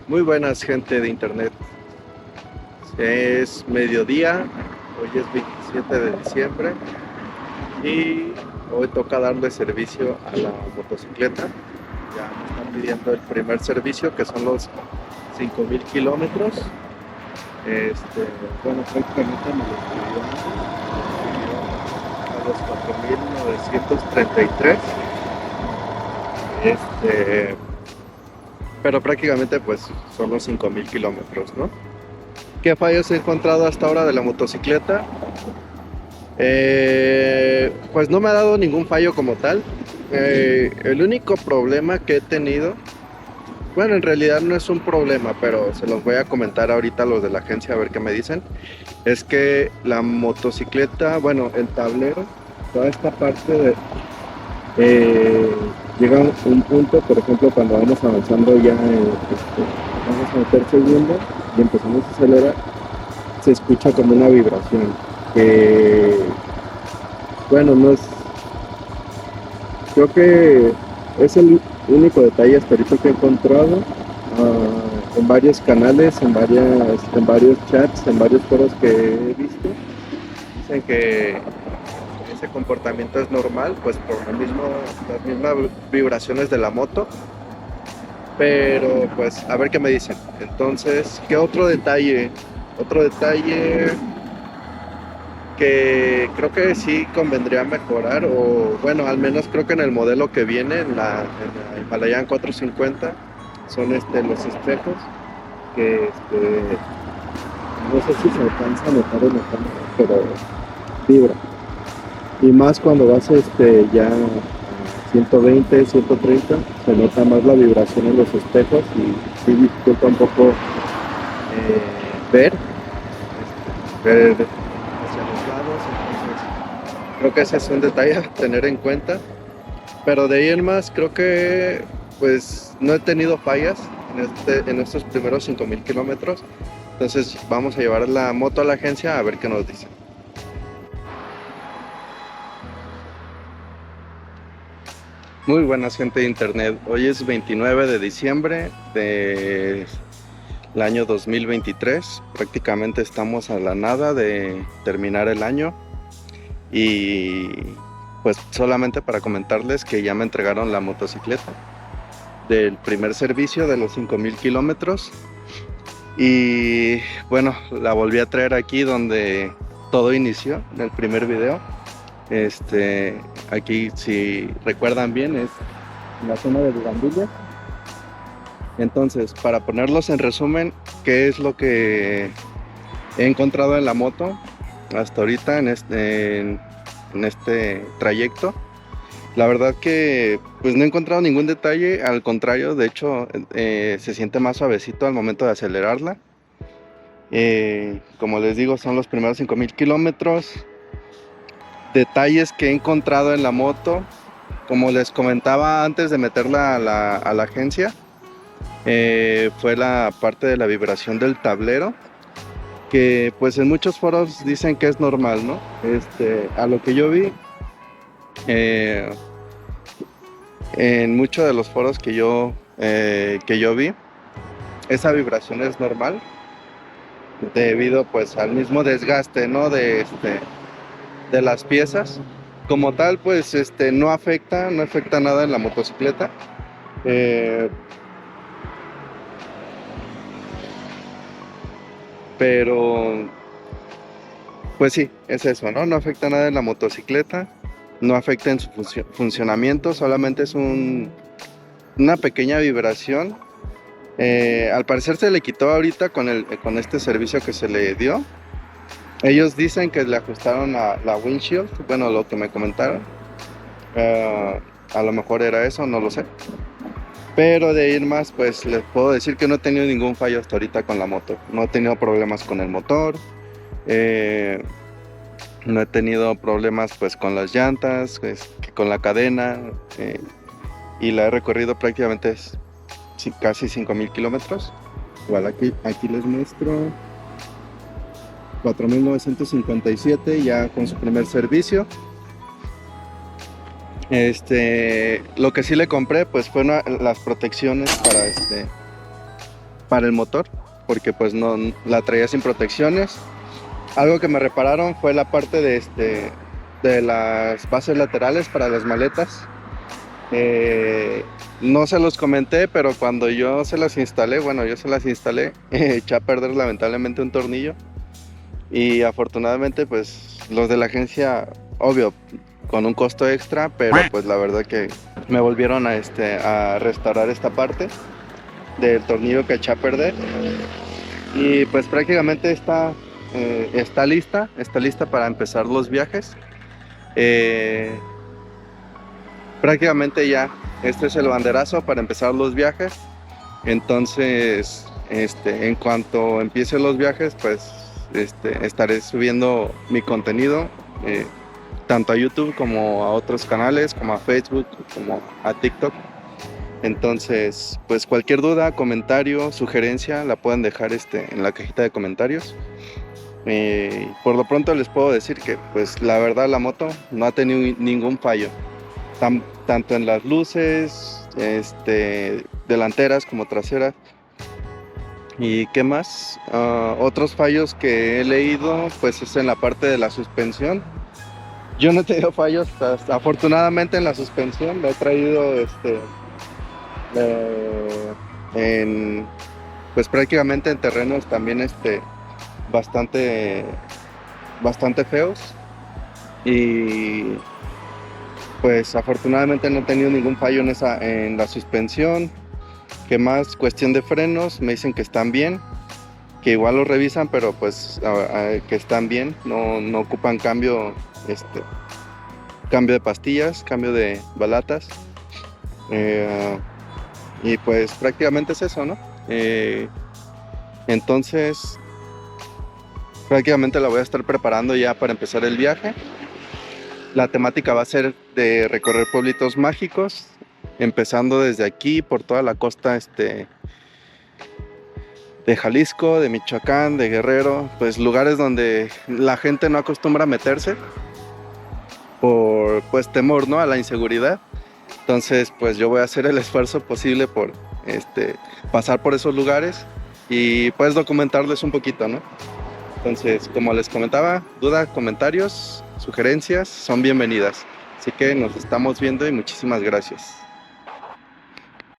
Muy buenas, gente de internet. Es mediodía, hoy es 27 de diciembre y hoy toca darle servicio a la motocicleta. Ya me están pidiendo el primer servicio, que son los 5000 kilómetros. Bueno, prácticamente me lo pidió a los 4933. Este, pero prácticamente pues son los 5000 kilómetros, ¿no? ¿Qué fallos he encontrado hasta ahora de la motocicleta? Pues no me ha dado ningún fallo como tal. El único problema que he tenido, bueno, en realidad no es un problema, pero se los voy a comentar ahorita a los de la agencia a ver qué me dicen. Es que la motocicleta, bueno, el tablero, toda esta parte eh, llega a un punto, por ejemplo, cuando vamos avanzando ya, vamos a meter segundo y empezamos a acelerar, se escucha como una vibración que, bueno, no es, creo que es el único detalle hasta ahorita que he encontrado en varios canales, en varios chats, en varios foros que he visto. Dicen que ese comportamiento es normal, pues por las mismas vibraciones de la moto. Pero pues a ver qué me dicen. Entonces, ¿qué otro detalle? Otro detalle que creo que sí convendría mejorar, o bueno, al menos creo que en el modelo que viene, en la Himalayan 450, son los espejos, que no sé si se alcanza a notar en la cámara, pero vibra. Y más cuando vas ya a 120, 130, se nota más la vibración en los espejos y sí dificulta un poco ver, ver hacia los lados. Entonces creo que ese es un detalle a tener en cuenta, pero de ahí en más creo que pues no he tenido fallas en estos primeros 5000 kilómetros. Entonces vamos a llevar la moto a la agencia a ver qué nos dicen. Muy buenas, gente de internet. Hoy es 29 de diciembre del año 2023. Prácticamente estamos a la nada de terminar el año. Y pues solamente para comentarles que ya me entregaron la motocicleta del primer servicio de los 5000 kilómetros. Y bueno, la volví a traer aquí donde todo inició, en el primer video. Aquí, si recuerdan bien, es en la zona de Bugambilias. Entonces, para ponerlos en resumen, ¿qué es lo que he encontrado en la moto hasta ahorita en este trayecto? La verdad que pues no he encontrado ningún detalle, al contrario, de hecho se siente más suavecito al momento de acelerarla. Como les digo, son los primeros 5000 kilómetros. Detalles que he encontrado en la moto, como les comentaba antes de meterla a la agencia, fue la parte de la vibración del tablero, que pues en muchos foros dicen que es normal, ¿no? A lo que yo vi, en muchos de los foros que yo vi, esa vibración es normal debido pues al mismo desgaste, ¿no? De las piezas. Como tal, pues no afecta nada en la motocicleta. Pero pues sí, es eso, ¿no? No afecta nada en la motocicleta, no afecta en su funcionamiento, solamente es una pequeña vibración. Al parecer se le quitó ahorita con este servicio que se le dio. Ellos dicen que le ajustaron la windshield, bueno, lo que me comentaron. A lo mejor era eso, no lo sé. Pero de ir más, pues les puedo decir que no he tenido ningún fallo hasta ahorita con la moto. No he tenido problemas con el motor. No he tenido problemas pues con las llantas, con la cadena. Y la he recorrido prácticamente casi 5000 kilómetros. Igual aquí les muestro 4957 ya con su primer servicio. Lo que sí le compré pues fue las protecciones para el motor, porque pues no la traía sin protecciones. Algo que me repararon fue la parte de las bases laterales para las maletas. No se los comenté, pero cuando yo se las instalé, eché a perder lamentablemente un tornillo. Y afortunadamente, pues los de la agencia, obvio, con un costo extra, pero pues la verdad que me volvieron a restaurar esta parte del tornillo que eché a perder. Y pues prácticamente está lista para empezar los viajes. Prácticamente ya, este es el banderazo para empezar los viajes. Entonces, en cuanto empiecen los viajes, pues estaré subiendo mi contenido, tanto a YouTube como a otros canales, como a Facebook, como a TikTok. Entonces, pues cualquier duda, comentario, sugerencia, la pueden dejar en la cajita de comentarios. Por lo pronto les puedo decir que, pues la verdad, la moto no ha tenido ningún fallo, tanto en las luces, delanteras como traseras. ¿Y qué más? Otros fallos que he leído, pues es en la parte de la suspensión. Yo no he tenido fallos, afortunadamente en la suspensión. La he traído pues prácticamente en terrenos también bastante feos. Y pues afortunadamente no he tenido ningún fallo en la suspensión. ¿Qué más? Cuestión de frenos, me dicen que están bien, que igual los revisan, pero pues que están bien, no ocupan cambio de pastillas, cambio de balatas. Y pues prácticamente es eso, ¿no? Entonces prácticamente la voy a estar preparando ya para empezar el viaje. La temática va a ser de recorrer pueblitos mágicos, empezando desde aquí por toda la costa de Jalisco, de Michoacán, de Guerrero, pues lugares donde la gente no acostumbra a meterse por pues temor, ¿no?, a la inseguridad. Entonces pues yo voy a hacer el esfuerzo posible por pasar por esos lugares y pues documentarles un poquito, ¿no? Entonces, como les comentaba, dudas, comentarios, sugerencias son bienvenidas. Así que nos estamos viendo y muchísimas gracias.